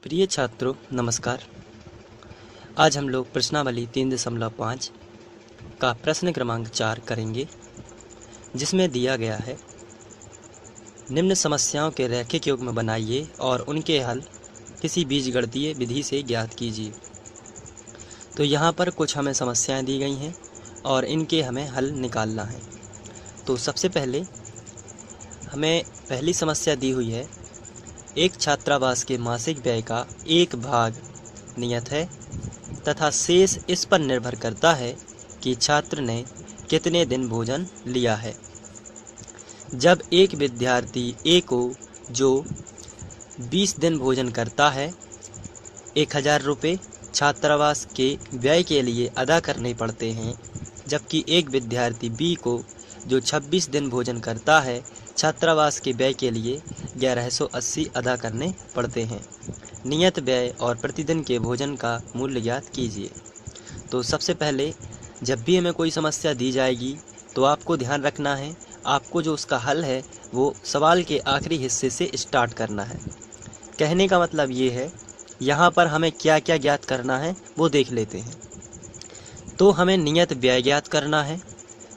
प्रिय छात्रों नमस्कार। आज हम लोग प्रश्नावली 3.5 का प्रश्न क्रमांक 4 करेंगे, जिसमें दिया गया है निम्न समस्याओं के रैखिक युग्म बनाइए और उनके हल किसी बीजगणितीय विधि से ज्ञात कीजिए। तो यहाँ पर कुछ हमें समस्याएं दी गई हैं और इनके हमें हल निकालना है। तो सबसे पहले हमें पहली समस्या दी हुई है, एक छात्रावास के मासिक व्यय का एक भाग नियत है तथा शेष इस पर निर्भर करता है कि छात्र ने कितने दिन भोजन लिया है। जब एक विद्यार्थी ए को जो 20 दिन भोजन करता है 1000 रुपये छात्रावास के व्यय के लिए अदा करने पड़ते हैं, जबकि एक विद्यार्थी बी को जो 26 दिन भोजन करता है छात्रावास के व्यय के लिए 1180 अदा करने पड़ते हैं। नियत व्यय और प्रतिदिन के भोजन का मूल्य ज्ञात कीजिए। तो सबसे पहले जब भी हमें कोई समस्या दी जाएगी तो आपको ध्यान रखना है, आपको जो उसका हल है वो सवाल के आखिरी हिस्से से स्टार्ट करना है। कहने का मतलब ये है, यहाँ पर हमें क्या क्या ज्ञात करना है वो देख लेते हैं। तो हमें नियत व्यय ज्ञात करना है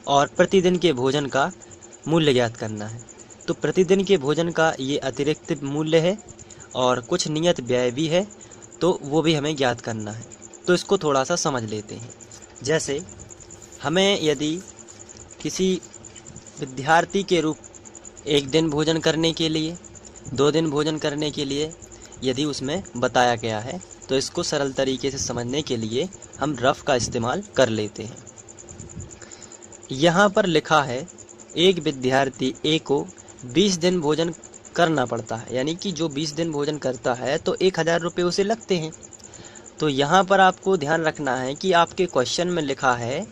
और प्रतिदिन के भोजन का मूल्य ज्ञात करना है। तो प्रतिदिन के भोजन का ये अतिरिक्त मूल्य है और कुछ नियत व्यय भी है, तो वो भी हमें ज्ञात करना है। तो इसको थोड़ा सा समझ लेते हैं। जैसे हमें यदि किसी विद्यार्थी के रूप 1 दिन भोजन करने के लिए 2 दिन भोजन करने के लिए यदि उसमें बताया गया है, तो इसको सरल तरीके से समझने के लिए हम रफ का इस्तेमाल कर लेते हैं। यहाँ पर लिखा है एक विद्यार्थी ए को 20 दिन भोजन करना पड़ता है, यानी कि जो 20 दिन भोजन करता है तो 1000 रुपये उसे लगते हैं। तो यहाँ पर आपको ध्यान रखना है कि आपके क्वेश्चन में लिखा है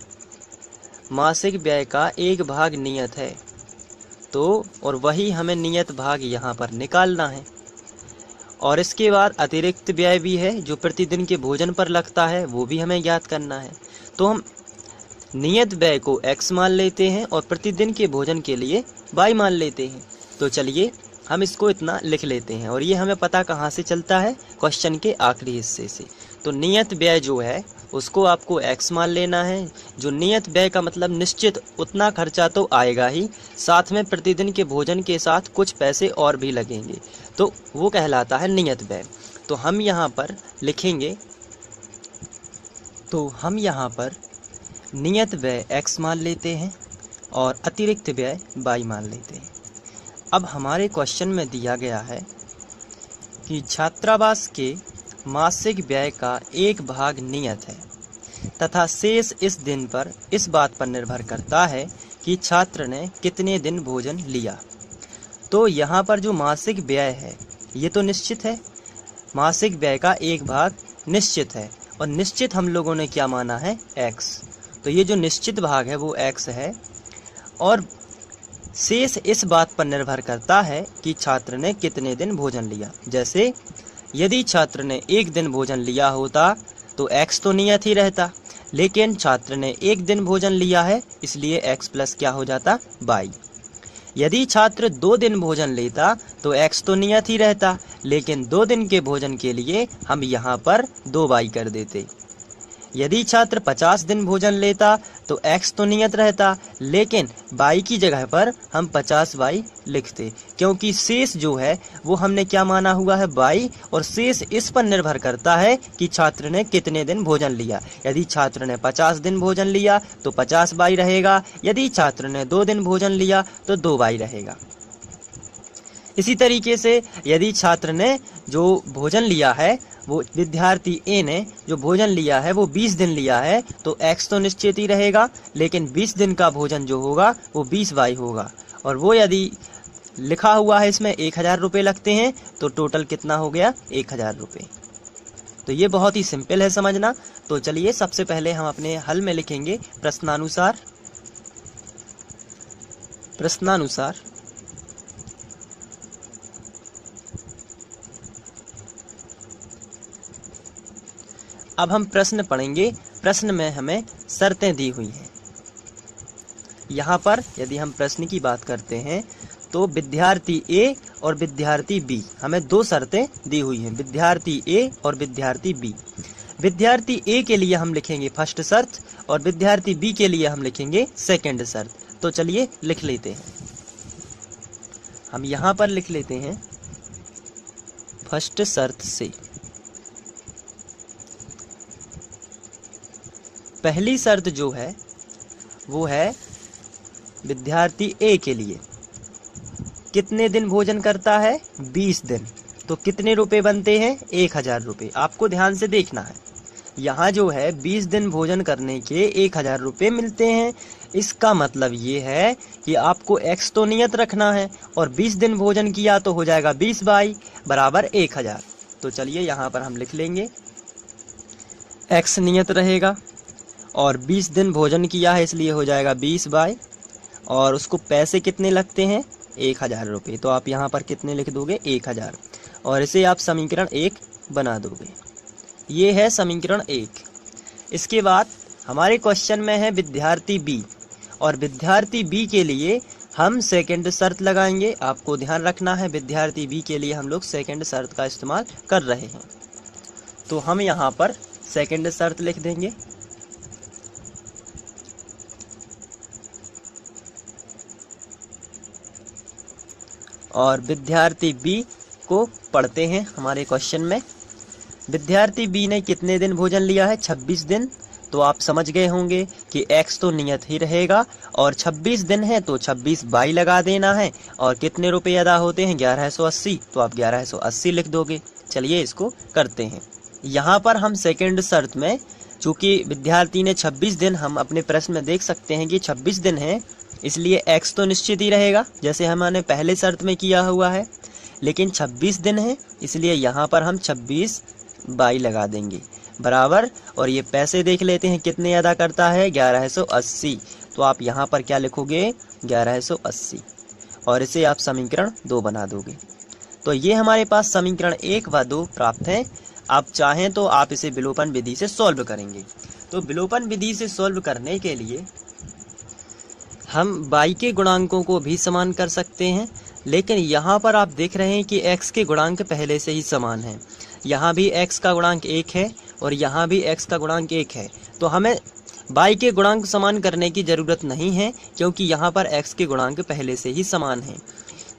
मासिक व्यय का एक भाग नियत है, तो और वही हमें नियत भाग यहाँ पर निकालना है। और इसके बाद अतिरिक्त व्यय भी है जो प्रतिदिन के भोजन पर लगता है, वो भी हमें ज्ञात करना है। तो हम नियत व्यय को x मान लेते हैं और प्रतिदिन के भोजन के लिए y मान लेते हैं। तो चलिए हम इसको इतना लिख लेते हैं और ये हमें पता कहाँ से चलता है, क्वेश्चन के आखिरी हिस्से से। तो नियत व्यय जो है उसको आपको x मान लेना है। जो नियत व्यय का मतलब निश्चित उतना खर्चा तो आएगा ही, साथ में प्रतिदिन के भोजन के साथ कुछ पैसे और भी लगेंगे, तो वो कहलाता है नियत व्यय। तो हम यहाँ पर लिखेंगे, तो हम यहाँ पर नियत व्यय x मान लेते हैं और अतिरिक्त व्यय y मान लेते हैं। अब हमारे क्वेश्चन में दिया गया है कि छात्रावास के मासिक व्यय का एक भाग नियत है तथा शेष इस दिन पर इस बात पर निर्भर करता है कि छात्र ने कितने दिन भोजन लिया। तो यहाँ पर जो मासिक व्यय है ये तो निश्चित है, मासिक व्यय का एक भाग निश्चित है और निश्चित हम लोगों ने क्या माना है x। तो ये जो निश्चित भाग है वो x है और शेष इस बात पर निर्भर करता है कि छात्र ने कितने दिन भोजन लिया। जैसे यदि छात्र ने 1 दिन भोजन लिया होता तो x तो नियत ही रहता, लेकिन छात्र ने 1 दिन भोजन लिया है इसलिए x प्लस क्या हो जाता y। यदि छात्र 2 दिन भोजन लेता तो x तो नियत ही रहता, लेकिन 2 दिन के भोजन के लिए हम यहाँ पर 2y कर देते। यदि छात्र 50 दिन भोजन लेता तो x तो नियत रहता, लेकिन y की जगह पर हम 50y लिखते, क्योंकि शेष जो है वो हमने क्या माना हुआ है y, और शेष इस पर निर्भर करता है कि छात्र ने कितने दिन भोजन लिया। यदि छात्र ने 50 दिन भोजन लिया तो 50y रहेगा, यदि छात्र ने 2 दिन भोजन लिया तो 2y रहेगा। इसी तरीके से यदि छात्र ने जो भोजन लिया है, वो विद्यार्थी ए ने जो भोजन लिया है वो 20 दिन लिया है, तो x तो निश्चित ही रहेगा, लेकिन 20 दिन का भोजन जो होगा वो 20y होगा। और वो यदि लिखा हुआ है इसमें 1000 रुपये लगते हैं, तो टोटल कितना हो गया 1000 रुपये। तो ये बहुत ही सिंपल है समझना। तो चलिए सबसे पहले हम अपने हल में लिखेंगे प्रश्नानुसार अब हम प्रश्न पढ़ेंगे। प्रश्न में हमें शर्तें दी हुई हैं। यहाँ पर यदि हम प्रश्न की बात करते हैं तो विद्यार्थी ए और विद्यार्थी बी, हमें दो शर्तें दी हुई हैं, विद्यार्थी ए और विद्यार्थी बी। विद्यार्थी ए के लिए हम लिखेंगे फर्स्ट शर्त और विद्यार्थी बी के लिए हम लिखेंगे सेकंड शर्त। तो चलिए लिख लेते हैं, हम यहाँ पर लिख लेते हैं फर्स्ट शर्त से। पहली शर्त जो है वो है विद्यार्थी ए के लिए कितने दिन भोजन करता है, 20 दिन। तो कितने रुपए बनते हैं, 1000 रुपये। आपको ध्यान से देखना है, यहाँ जो है 20 दिन भोजन करने के 1000 रुपये मिलते हैं। इसका मतलब ये है कि आपको x तो नियत रखना है और 20 दिन भोजन किया तो हो जाएगा 20 बाई बराबर 1000। तो चलिए यहाँ पर हम लिख लेंगे x नियत रहेगा और 20 दिन भोजन किया है इसलिए हो जाएगा 20 बाई, और उसको पैसे कितने लगते हैं, 1000 रुपये। तो आप यहाँ पर कितने लिख दोगे, 1000, और इसे आप समीकरण 1 बना दोगे। ये है समीकरण 1। इसके बाद हमारे क्वेश्चन में है विद्यार्थी बी, और विद्यार्थी बी के लिए हम सेकंड शर्त लगाएंगे। आपको ध्यान रखना है विद्यार्थी बी के लिए हम लोग सेकंड शर्त का इस्तेमाल कर रहे हैं। तो हम यहाँ पर सेकंड शर्त लिख देंगे, और विद्यार्थी बी को पढ़ते हैं हमारे क्वेश्चन में। विद्यार्थी बी ने कितने दिन भोजन लिया है, 26 दिन। तो आप समझ गए होंगे कि x तो नियत ही रहेगा और 26 दिन है तो 26 बाई लगा देना है, और कितने रुपए अदा होते हैं, 1180। तो आप 1180 लिख दोगे। चलिए इसको करते हैं। यहाँ पर हम सेकंड शर्त में, चूंकि विद्यार्थी ने 26 दिन, हम अपने प्रश्न में देख सकते हैं कि 26 दिन है, इसलिए x तो निश्चित ही रहेगा जैसे हमने पहले शर्त में किया हुआ है, लेकिन 26 दिन है इसलिए यहाँ पर हम 26 बाई लगा देंगे बराबर, और ये पैसे देख लेते हैं कितने अदा करता है, 1180। तो आप यहाँ पर क्या लिखोगे, 1180, और इसे आप समीकरण 2 बना दोगे। तो ये हमारे पास समीकरण 1 व 2 प्राप्त हैं। आप चाहें तो आप इसे विलोपन विधि से सॉल्व करेंगे। तो विलोपन विधि से सॉल्व करने के लिए हम बाई के गुणांकों को भी समान कर सकते हैं, लेकिन यहाँ पर आप देख रहे हैं कि x के गुणांक पहले से ही समान हैं। यहाँ भी x का गुणांक 1 है और यहाँ भी x का गुणांक 1 है। तो हमें बाई के गुणांक समान करने की ज़रूरत नहीं है, क्योंकि यहाँ पर x के गुणांक पहले से ही समान हैं।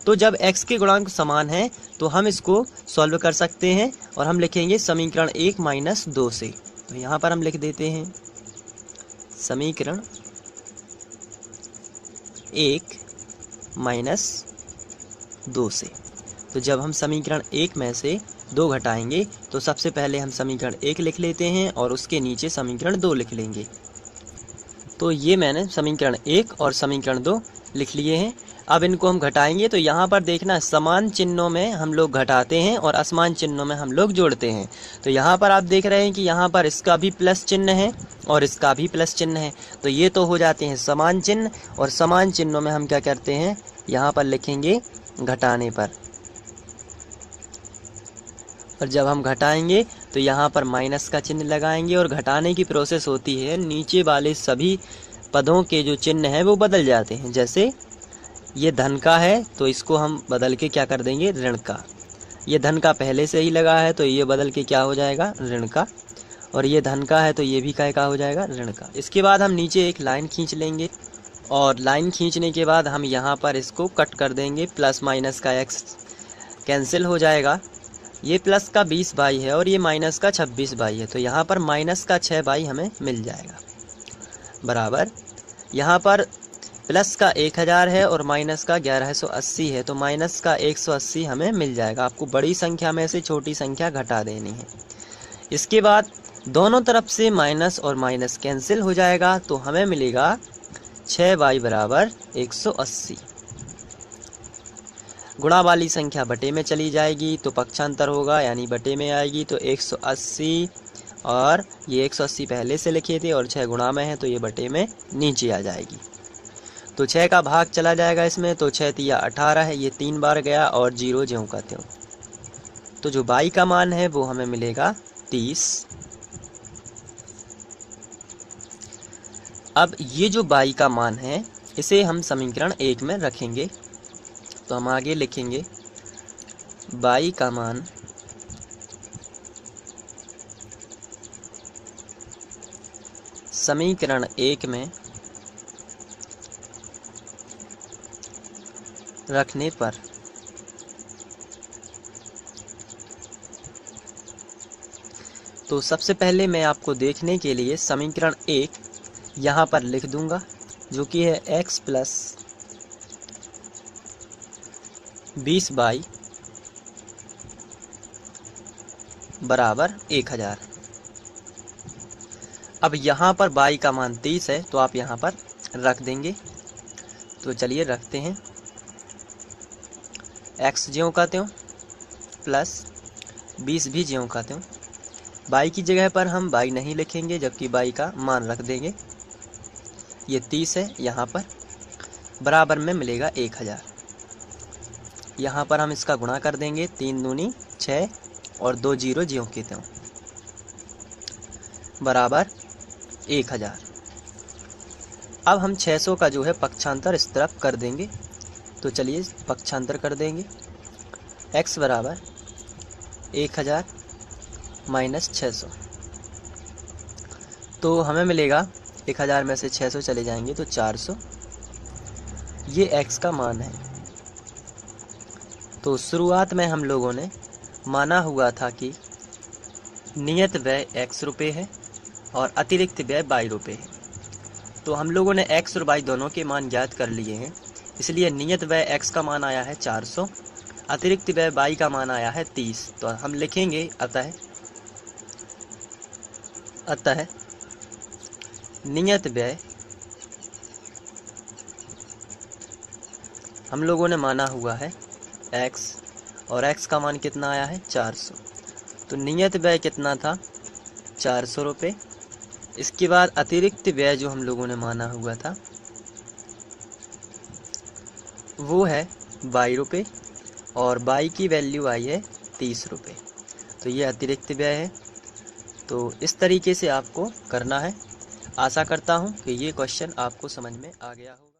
तो जब x के गुणांक समान हैं तो हम इसको सॉल्व कर सकते हैं, और हम लिखेंगे समीकरण 1 माइनस 2 से। तो यहाँ पर हम लिख देते हैं समीकरण 1 माइनस 2 से। तो जब हम समीकरण 1 में से 2 घटाएंगे तो सबसे पहले हम समीकरण 1 लिख लेते हैं और उसके नीचे समीकरण 2 लिख लेंगे। तो ये मैंने समीकरण 1 और समीकरण 2 लिख लिए हैं। अब इनको हम घटाएंगे तो यहाँ पर देखना, समान चिन्हों में हम लोग घटाते हैं और असमान चिन्हों में हम लोग जोड़ते हैं। तो यहाँ पर आप देख रहे हैं कि यहाँ पर इसका भी प्लस चिन्ह है और इसका भी प्लस चिन्ह है। तो ये तो हो जाते हैं समान चिन्ह, और समान चिन्हों में हम क्या करते हैं, यहाँ पर लिखेंगे घटाने पर। और जब हम घटाएंगे तो यहाँ पर माइनस का चिन्ह लगाएंगे, और घटाने की प्रोसेस होती है नीचे वाले सभी पदों के जो चिन्ह हैं वो बदल जाते हैं। जैसे ये धन का है तो इसको हम बदल के क्या कर देंगे, ऋण का। ये धन का पहले से ही लगा है तो ये बदल के क्या हो जाएगा, ऋण का। और ये धन का है तो ये भी क्या हो जाएगा, ऋण का। इसके बाद हम नीचे एक लाइन खींच लेंगे, और लाइन खींचने के बाद हम यहाँ पर इसको कट कर देंगे। प्लस माइनस का x कैंसिल हो जाएगा। ये प्लस का 20 बाई है और ये माइनस का 26 बाई है। तो यहाँ पर माइनस का 6 बाई हमें मिल जाएगा बराबर। यहाँ पर प्लस का 1000 है और माइनस का 1180 है, तो माइनस का 180 हमें मिल जाएगा। आपको बड़ी संख्या में से छोटी संख्या घटा देनी है। इसके बाद दोनों तरफ से माइनस और माइनस कैंसिल हो जाएगा, तो हमें मिलेगा 6 बाई बराबर 180। गुणा वाली संख्या बटे में चली जाएगी तो पक्षांतर होगा, यानी बटे में आएगी। तो 180, और ये 180 पहले से लिखे थे और 6 गुणा में है तो ये बटे में नीचे आ जाएगी। तो 6 का भाग चला जाएगा इसमें, तो 6 तिया 18 है, ये 3 बार गया और 0 ज्यों का त्यों। तो जो बाई का मान है वो हमें मिलेगा 30। अब ये जो बाई का मान है इसे हम समीकरण 1 में रखेंगे। तो हम आगे लिखेंगे बाई का मान समीकरण 1 में रखने पर तो सबसे पहले मैं आपको देखने के लिए समीकरण 1 यहाँ पर लिख दूंगा, जो कि है x प्लस 20y बराबर 1000। अब यहाँ पर y का मान 30 है, तो आप यहाँ पर रख देंगे। तो चलिए रखते हैं, x ज्यों का त्यों प्लस 20 भी ज्यों का त्यों। y की जगह पर हम y नहीं लिखेंगे, जबकि y का मान रख देंगे। ये 30 है, यहाँ पर बराबर में मिलेगा 1000। यहाँ पर हम इसका गुणा कर देंगे, 3 दूनी 6 और 2 जीरो ज्यों के त्यों बराबर 1000। अब हम 600 का जो है पक्षांतर इस तरफ कर देंगे। तो चलिए पक्षांतर कर देंगे, x बराबर 1000 माइनस 600। तो हमें मिलेगा 1000 में से 600 चले जाएंगे तो 400। ये x का मान है। तो शुरुआत में हम लोगों ने माना हुआ था कि नियत व्यय x रुपये है और अतिरिक्त व्यय y रुपये है। तो हम लोगों ने x और y दोनों के मान ज्ञात कर लिए हैं, इसलिए नियत व्यय x का मान आया है 400, अतिरिक्त व्यय y का मान आया है 30। तो हम लिखेंगे अतः नियत व्यय हम लोगों ने माना हुआ है x, और x का मान कितना आया है 400। तो नियत व्यय कितना था 400 रुपये। इसके बाद अतिरिक्त व्यय जो हम लोगों ने माना हुआ था वो है 22 रुपये, और y की वैल्यू आई है 30 रुपये। तो ये अतिरिक्त व्यय है। तो इस तरीके से आपको करना है। आशा करता हूँ कि ये क्वेश्चन आपको समझ में आ गया हो।